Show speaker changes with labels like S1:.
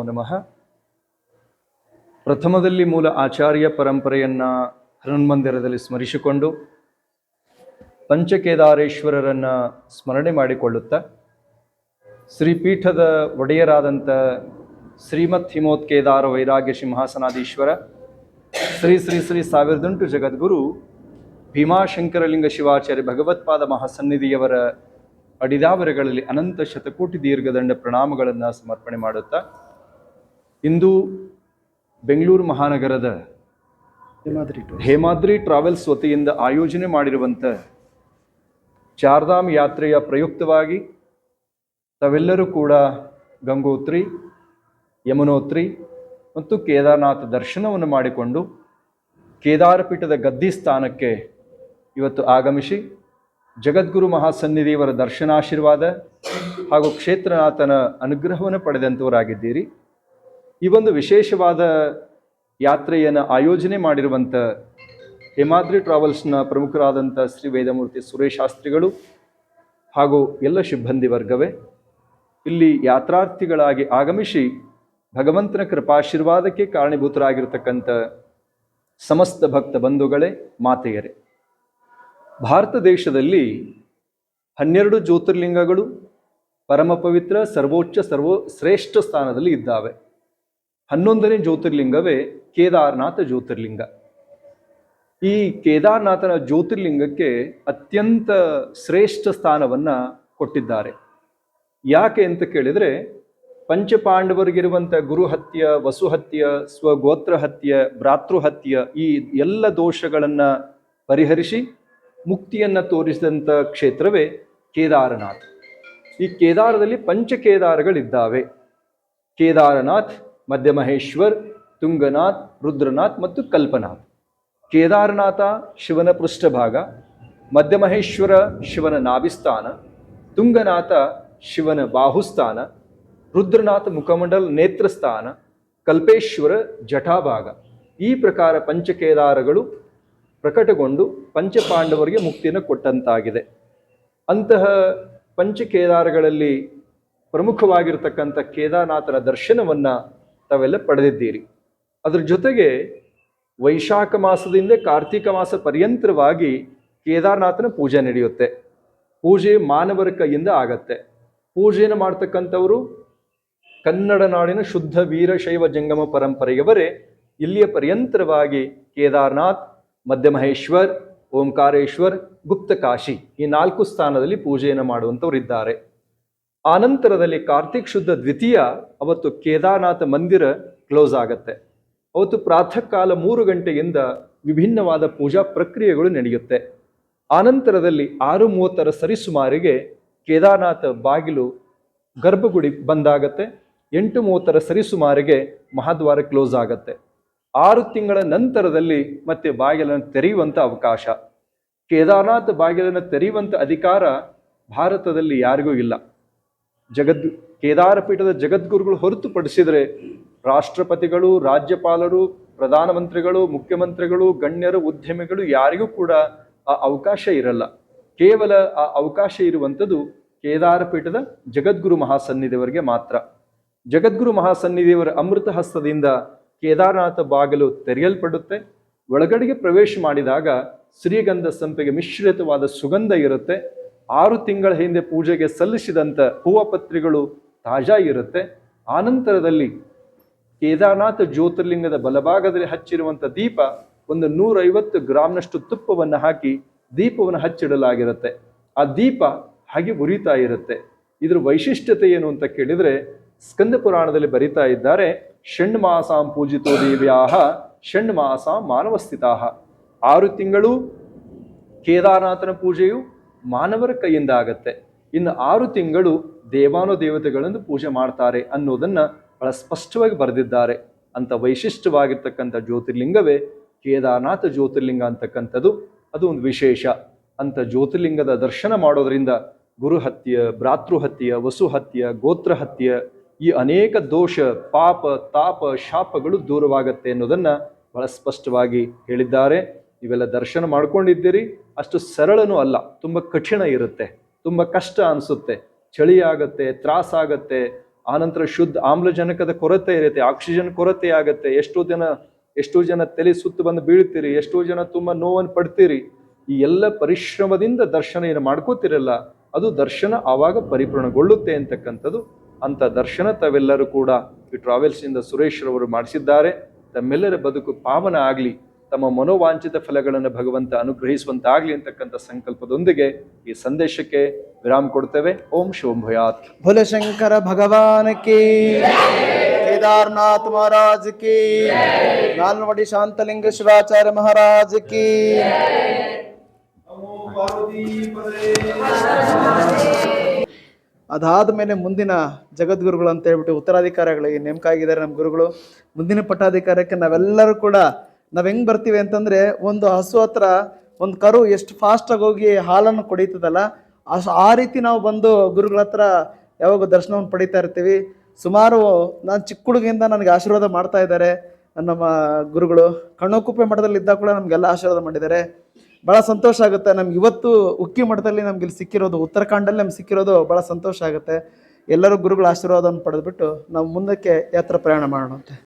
S1: ನಮಃ. ಪ್ರಥಮದಲ್ಲಿ ಮೂಲ ಆಚಾರ್ಯ ಪರಂಪರೆಯನ್ನು ಹನುಮಂದಿರದಲ್ಲಿ ಸ್ಮರಿಸಿಕೊಂಡು ಪಂಚಕೇದಾರೇಶ್ವರರನ್ನು ಸ್ಮರಣೆ ಮಾಡಿಕೊಳ್ಳುತ್ತಾ ಶ್ರೀಪೀಠದ ಒಡೆಯರಾದಂಥ ಶ್ರೀಮತ್ ಹಿಮೋತ್ಕೇದಾರ ವೈರಾಗ್ಯ ಸಿಂಹಾಸನಾಧೀಶ್ವರ ಶ್ರೀ ಶ್ರೀ ಶ್ರೀ 1008 ಜಗದ್ಗುರು ಭೀಮಾಶಂಕರಲಿಂಗ ಶಿವಾಚಾರ್ಯ ಭಗವತ್ಪಾದ ಮಹಾಸನ್ನಿಧಿಯವರ ಅಡಿದಾವರೆಗಳಲ್ಲಿ ಅನಂತ ಶತಕೋಟಿ ದೀರ್ಘದಂಡ ಪ್ರಣಾಮಗಳನ್ನು ಸಮರ್ಪಣೆ ಮಾಡುತ್ತಾ ಇಂದು ಬೆಂಗಳೂರು ಮಹಾನಗರದ ಹೇಮಾದ್ರಿ ಟ್ರಾವೆಲ್ಸ್ ವತಿಯಿಂದ ಆಯೋಜನೆ ಮಾಡಿರುವಂಥ ಚಾರ್ಧಾಮ್ ಯಾತ್ರೆಯ ಪ್ರಯುಕ್ತವಾಗಿ ತಾವೆಲ್ಲರೂ ಕೂಡ ಗಂಗೋತ್ರಿ, ಯಮುನೋತ್ರಿ ಮತ್ತು ಕೇದಾರನಾಥ ದರ್ಶನವನ್ನು ಮಾಡಿಕೊಂಡು ಕೇದಾರಪೀಠದ ಗದ್ದಿ ಸ್ಥಾನಕ್ಕೆ ಇವತ್ತು ಆಗಮಿಸಿ ಜಗದ್ಗುರು ಮಹಾಸನ್ನಿಧಿಯವರ ದರ್ಶನಾಶೀರ್ವಾದ ಹಾಗೂ ಕ್ಷೇತ್ರನಾಥನ ಅನುಗ್ರಹವನ್ನು ಪಡೆದಂಥವರಾಗಿದ್ದೀರಿ. ಈ ಒಂದು ವಿಶೇಷವಾದ ಯಾತ್ರೆಯನ್ನು ಆಯೋಜನೆ ಮಾಡಿರುವಂಥ ಹೇಮಾದ್ರಿ ಟ್ರಾವೆಲ್ಸ್ನ ಪ್ರಮುಖರಾದಂಥ ಶ್ರೀ ವೇದಮೂರ್ತಿ ಸುರೇಶ್ ಶಾಸ್ತ್ರಿಗಳು ಹಾಗೂ ಎಲ್ಲ ಸಿಬ್ಬಂದಿ ವರ್ಗವೇ ಇಲ್ಲಿ ಯಾತ್ರಾರ್ಥಿಗಳಾಗಿ ಆಗಮಿಸಿ ಭಗವಂತನ ಕೃಪಾಶೀರ್ವಾದಕ್ಕೆ ಕಾರಣೀಭೂತರಾಗಿರ್ತಕ್ಕಂಥ ಸಮಸ್ತ ಭಕ್ತ ಬಂಧುಗಳೇ, ಮಾತೆಯರೇ, ಭಾರತ ದೇಶದಲ್ಲಿ 12 ಜ್ಯೋತಿರ್ಲಿಂಗಗಳು ಪರಮ ಪವಿತ್ರ ಸರ್ವೋಚ್ಚ ಶ್ರೇಷ್ಠ ಸ್ಥಾನದಲ್ಲಿ ಇದ್ದಾವೆ. 11ನೇ ಜ್ಯೋತಿರ್ಲಿಂಗವೇ ಕೇದಾರನಾಥ ಜ್ಯೋತಿರ್ಲಿಂಗ. ಈ ಕೇದಾರನಾಥನ ಜ್ಯೋತಿರ್ಲಿಂಗಕ್ಕೆ ಅತ್ಯಂತ ಶ್ರೇಷ್ಠ ಸ್ಥಾನವನ್ನು ಕೊಟ್ಟಿದ್ದಾರೆ. ಯಾಕೆ ಅಂತ ಕೇಳಿದರೆ, ಪಂಚಪಾಂಡವರಿಗಿರುವಂಥ ಗುರುಹತ್ಯ, ವಸುಹತ್ಯ, ಸ್ವಗೋತ್ರ ಹತ್ಯ, ಭ್ರಾತೃಹತ್ಯ ಈ ಎಲ್ಲ ದೋಷಗಳನ್ನು ಪರಿಹರಿಸಿ ಮುಕ್ತಿಯನ್ನು ತೋರಿಸಿದಂಥ ಕ್ಷೇತ್ರವೇ ಕೇದಾರನಾಥ್. ಈ ಕೇದಾರದಲ್ಲಿ ಪಂಚಕೇದಾರಗಳಿದ್ದಾವೆ. ಕೇದಾರನಾಥ್, ಮಧ್ಯಮಹೇಶ್ವರ್, ತುಂಗನಾಥ್, ರುದ್ರನಾಥ್ ಮತ್ತು ಕಲ್ಪನಾಥ್. ಕೇದಾರನಾಥ ಶಿವನ ಪೃಷ್ಠಭಾಗ, ಮಧ್ಯಮಹೇಶ್ವರ ಶಿವನ ನಾಭಿಸ್ಥಾನ, ತುಂಗನಾಥ ಶಿವನ ಬಾಹುಸ್ಥಾನ, ರುದ್ರನಾಥ ಮುಖಮಂಡಲ ನೇತ್ರಸ್ಥಾನ, ಕಲ್ಪೇಶ್ವರ ಜಟಾಭಾಗ. ಈ ಪ್ರಕಾರ ಪಂಚಕೇದಾರಗಳು ಪ್ರಕಟಗೊಂಡು ಪಂಚಪಾಂಡವರಿಗೆ ಮುಕ್ತಿಯನ್ನು ಕೊಟ್ಟಂತಾಗಿದೆ. ಅಂತಹ ಪಂಚಕೇದಾರಗಳಲ್ಲಿ ಪ್ರಮುಖವಾಗಿರ್ತಕ್ಕಂಥ ಕೇದಾರನಾಥನ ದರ್ಶನವನ್ನು ತಾವೆಲ್ಲ ಪಡೆದಿದ್ದೀರಿ. ಅದರ ಜೊತೆಗೆ ವೈಶಾಖ ಮಾಸದಿಂದ ಕಾರ್ತಿಕ ಮಾಸ ಪರ್ಯಂತರವಾಗಿ ಕೇದಾರನಾಥನ ಪೂಜೆ ನಡೆಯುತ್ತೆ. ಪೂಜೆ ಮಾನವರ ಕೈಯಿಂದ ಆಗತ್ತೆ. ಪೂಜೆಯನ್ನು ಮಾಡ್ತಕ್ಕಂಥವರು ಕನ್ನಡ ನಾಡಿನ ಶುದ್ಧ ವೀರಶೈವ ಜಂಗಮ ಪರಂಪರೆಯವರೇ ಇಲ್ಲಿಯ ಪರ್ಯಂತರವಾಗಿ ಕೇದಾರನಾಥ್, ಮಧ್ಯಮಹೇಶ್ವರ್, ಓಂಕಾರೇಶ್ವರ್, ಗುಪ್ತಕಾಶಿ ಈ 4 ಸ್ಥಾನದಲ್ಲಿ ಪೂಜೆಯನ್ನು ಮಾಡುವಂಥವರಿದ್ದಾರೆ. ಆನಂತರದಲ್ಲಿ ಕಾರ್ತಿಕ್ ಶುದ್ಧ ದ್ವಿತೀಯ ಅವತ್ತು ಕೇದಾರನಾಥ ಮಂದಿರ ಕ್ಲೋಸ್ ಆಗತ್ತೆ. ಅವತ್ತು ಪ್ರಾತಃ ಕಾಲ 3 ಗಂಟೆಯಿಂದ ವಿಭಿನ್ನವಾದ ಪೂಜಾ ಪ್ರಕ್ರಿಯೆಗಳು ನಡೆಯುತ್ತೆ. ಆನಂತರದಲ್ಲಿ 6:30 ಸರಿಸುಮಾರಿಗೆ ಕೇದಾರನಾಥ ಬಾಗಿಲು ಗರ್ಭಗುಡಿ ಬಂದಾಗತ್ತೆ. 8:30 ಸರಿಸುಮಾರಿಗೆ ಮಹಾದ್ವಾರ ಕ್ಲೋಸ್ ಆಗತ್ತೆ. 6 ತಿಂಗಳ ನಂತರದಲ್ಲಿ ಮತ್ತೆ ಬಾಗಿಲನ್ನು ತೆರೆಯುವಂಥ ಅವಕಾಶ. ಕೇದಾರನಾಥ ಬಾಗಿಲನ್ನು ತೆರೆಯುವಂಥ ಅಧಿಕಾರ ಭಾರತದಲ್ಲಿ ಯಾರಿಗೂ ಇಲ್ಲ. ಕೇದಾರಪೀಠದ ಜಗದ್ಗುರುಗಳು ಹೊರತುಪಡಿಸಿದರೆ ರಾಷ್ಟ್ರಪತಿಗಳು, ರಾಜ್ಯಪಾಲರು, ಪ್ರಧಾನಮಂತ್ರಿಗಳು, ಮುಖ್ಯಮಂತ್ರಿಗಳು, ಗಣ್ಯರು, ಉದ್ಯಮಿಗಳು ಯಾರಿಗೂ ಕೂಡ ಆ ಅವಕಾಶ ಇರಲ್ಲ. ಕೇವಲ ಆ ಅವಕಾಶ ಇರುವಂಥದ್ದು ಕೇದಾರಪೀಠದ ಜಗದ್ಗುರು ಮಹಾಸನ್ನಿಧಿಯವರಿಗೆ ಮಾತ್ರ. ಜಗದ್ಗುರು ಮಹಾಸನ್ನಿಧಿಯವರ ಅಮೃತ ಹಸ್ತದಿಂದ ಕೇದಾರನಾಥ ಬಾಗಿಲು ತೆರೆಯಲ್ಪಡುತ್ತೆ. ಒಳಗಡೆಗೆ ಪ್ರವೇಶ ಮಾಡಿದಾಗ ಶ್ರೀಗಂಧ ಸಂಪಿಗೆ ಮಿಶ್ರಿತವಾದ ಸುಗಂಧ ಇರುತ್ತೆ. 6 ತಿಂಗಳ ಹಿಂದೆ ಪೂಜೆಗೆ ಸಲ್ಲಿಸಿದಂಥ ಹೂವ ಪತ್ರಿಗಳು ತಾಜಾ ಇರುತ್ತೆ. ಆನಂತರದಲ್ಲಿ ಕೇದಾರನಾಥ ಜ್ಯೋತಿರ್ಲಿಂಗದ ಬಲಭಾಗದಲ್ಲಿ ಹಚ್ಚಿರುವಂಥ ದೀಪ ಒಂದು 150 ಗ್ರಾಮ್ನಷ್ಟು ತುಪ್ಪವನ್ನು ಹಾಕಿ ದೀಪವನ್ನು ಹಚ್ಚಿಡಲಾಗಿರುತ್ತೆ. ಆ ದೀಪ ಹಾಗೆ ಉರಿತಾ ಇರುತ್ತೆ. ಇದ್ರ ವೈಶಿಷ್ಟ್ಯತೆ ಏನು ಅಂತ ಕೇಳಿದರೆ, ಸ್ಕಂದ ಪುರಾಣದಲ್ಲಿ ಬರಿತಾ ಇದ್ದಾರೆ, ಷಣ್ಮಾಸಾಂ ಪೂಜಿತೋ ದೇವ್ಯಾಹ ಷಣ್ಮಾಸಾಂ ಮಾನವಸ್ಥಿತಾಹ. 6 ತಿಂಗಳು ಕೇದಾರನಾಥನ ಪೂಜೆಯು ಮಾನವರ ಕೈಯಿಂದ ಆಗತ್ತೆ. ಇನ್ನು 6 ತಿಂಗಳು ದೇವಾನುದೇವತೆಗಳನ್ನು ಪೂಜೆ ಮಾಡ್ತಾರೆ ಅನ್ನೋದನ್ನು ಬಹಳ ಸ್ಪಷ್ಟವಾಗಿ ಬರೆದಿದ್ದಾರೆ. ಅಂತ ವೈಶಿಷ್ಟ್ಯವಾಗಿರ್ತಕ್ಕಂಥ ಜ್ಯೋತಿರ್ಲಿಂಗವೇ ಕೇದಾರನಾಥ ಜ್ಯೋತಿರ್ಲಿಂಗ ಅಂತಕ್ಕಂಥದ್ದು. ಅದು ಒಂದು ವಿಶೇಷ. ಅಂತ ಜ್ಯೋತಿರ್ಲಿಂಗದ ದರ್ಶನ ಮಾಡೋದರಿಂದ ಗುರುಹತ್ಯ, ಭ್ರಾತೃಹತ್ಯ, ವಸುಹತ್ಯ, ಗೋತ್ರಹತ್ಯ ಈ ಅನೇಕ ದೋಷ, ಪಾಪ, ತಾಪ, ಶಾಪಗಳು ದೂರವಾಗತ್ತೆ ಅನ್ನೋದನ್ನು ಬಹಳ ಸ್ಪಷ್ಟವಾಗಿ ಹೇಳಿದ್ದಾರೆ. ಇವೆಲ್ಲ ದರ್ಶನ ಮಾಡ್ಕೊಂಡಿದ್ದೀರಿ. ಅಷ್ಟು ಸರಳನೂ ಅಲ್ಲ, ತುಂಬ ಕಠಿಣ ಇರುತ್ತೆ, ತುಂಬ ಕಷ್ಟ ಅನಿಸುತ್ತೆ, ಚಳಿ ಆಗತ್ತೆ, ತ್ರಾಸಾಗತ್ತೆ, ಆನಂತರ ಶುದ್ಧ ಆಮ್ಲಜನಕದ ಕೊರತೆ ಇರುತ್ತೆ, ಆಕ್ಸಿಜನ್ ಕೊರತೆ ಆಗತ್ತೆ, ಎಷ್ಟೋ ಜನ ತಲೆ ಸುತ್ತು ಬಂದು ಬೀಳ್ತೀರಿ, ಎಷ್ಟೋ ಜನ ತುಂಬಾ ನೋವನ್ನು ಪಡ್ತೀರಿ. ಈ ಎಲ್ಲ ಪರಿಶ್ರಮದಿಂದ ದರ್ಶನ ಏನು ಮಾಡ್ಕೋತಿರಲ್ಲ, ಅದು ದರ್ಶನ ಆವಾಗ ಪರಿಪೂರ್ಣಗೊಳ್ಳುತ್ತೆ ಅಂತಕ್ಕಂಥದ್ದು. ಅಂತ ದರ್ಶನ ತಾವೆಲ್ಲರೂ ಕೂಡ ಈ ಟ್ರಾವೆಲ್ಸ್ ಇಂದ ಸುರೇಶ್ ರವರು ಮಾಡಿಸಿದ್ದಾರೆ. ತಮ್ಮೆಲ್ಲರ ಬದುಕು ಪಾವನ ಆಗ್ಲಿ, ತಮ್ಮ ಮನೋವಾಂಛಿತ ಫಲಗಳನ್ನು ಭಗವಂತ ಅನುಗ್ರಹಿಸುವಂತಾಗ್ಲಿ ಅಂತಕ್ಕಂಥ ಸಂಕಲ್ಪದೊಂದಿಗೆ ಈ ಸಂದೇಶಕ್ಕೆ ವಿರಾಮ ಕೊಡ್ತೇವೆ. ಓಂ ಶೋಭಯಾತ್.
S2: ಭೋಲೆ ಶಂಕರ ಭಗವಾನ್ ಕಿ, ಕೇದಾರನಾಥ್ ಮಹಾರಾಜ್ ಕಿ, ನಾಲ್ವಡಿ ಶಾಂತಲಿಂಗ ಶಿವಾಚಾರ್ಯ ಮಹಾರಾಜ್ ಕಿ. ಅದಾದ ಮೇಲೆ ಮುಂದಿನ ಜಗದ್ಗುರುಗಳು ಅಂತ ಹೇಳ್ಬಿಟ್ಟು ಉತ್ತರಾಧಿಕಾರಿಗಳಿಗೆ ನೇಮಕ ಆಗಿದ್ದಾರೆ ನಮ್ಮ ಗುರುಗಳು. ಮುಂದಿನ ಪಟ್ಟಾಧಿಕಾರಕ್ಕೆ ನಾವೆಲ್ಲರೂ ಕೂಡ ನಾವು ಹೆಂಗೆ ಬರ್ತೀವಿ ಅಂತಂದರೆ, ಒಂದು ಹಸು ಹತ್ರ ಒಂದು ಕರು ಎಷ್ಟು ಫಾಸ್ಟಾಗಿ ಹೋಗಿ ಹಾಲನ್ನು ಕುಡಿತದಲ್ಲ, ಆ ರೀತಿ ನಾವು ಬಂದು ಗುರುಗಳ ಹತ್ರ ಯಾವಾಗ ದರ್ಶನವನ್ನು ಪಡಿತಾ ಇರ್ತೀವಿ. ಸುಮಾರು ನಾನು ಚಿಕ್ಕ ಹುಡುಗಿಯಿಂದ ನನಗೆ ಆಶೀರ್ವಾದ ಮಾಡ್ತಾ ಇದ್ದಾರೆ ನಮ್ಮ ಗುರುಗಳು. ಕಣ್ಣೋಕುಪ್ಪೆ ಮಠದಲ್ಲಿ ಇದ್ದಾಗ ಕೂಡ ನಮಗೆಲ್ಲ ಆಶೀರ್ವಾದ ಮಾಡಿದ್ದಾರೆ. ಭಾಳ ಸಂತೋಷ ಆಗುತ್ತೆ. ನಮ್ಗೆ ಇವತ್ತು ಉಕ್ಕಿ ಮಠದಲ್ಲಿ ನಮ್ಗೆ ಇಲ್ಲಿ ಸಿಕ್ಕಿರೋದು, ಉತ್ತರಾಖಂಡಲ್ಲಿ ನಮ್ಗೆ ಸಿಕ್ಕಿರೋದು ಭಾಳ ಸಂತೋಷ ಆಗುತ್ತೆ. ಎಲ್ಲರೂ ಗುರುಗಳ ಆಶೀರ್ವಾದವನ್ನು ಪಡೆದುಬಿಟ್ಟು ನಾವು ಮುಂದಕ್ಕೆ ಯಾತ್ರಾ ಪ್ರಯಾಣ ಮಾಡೋಣ ಅಂತೆ.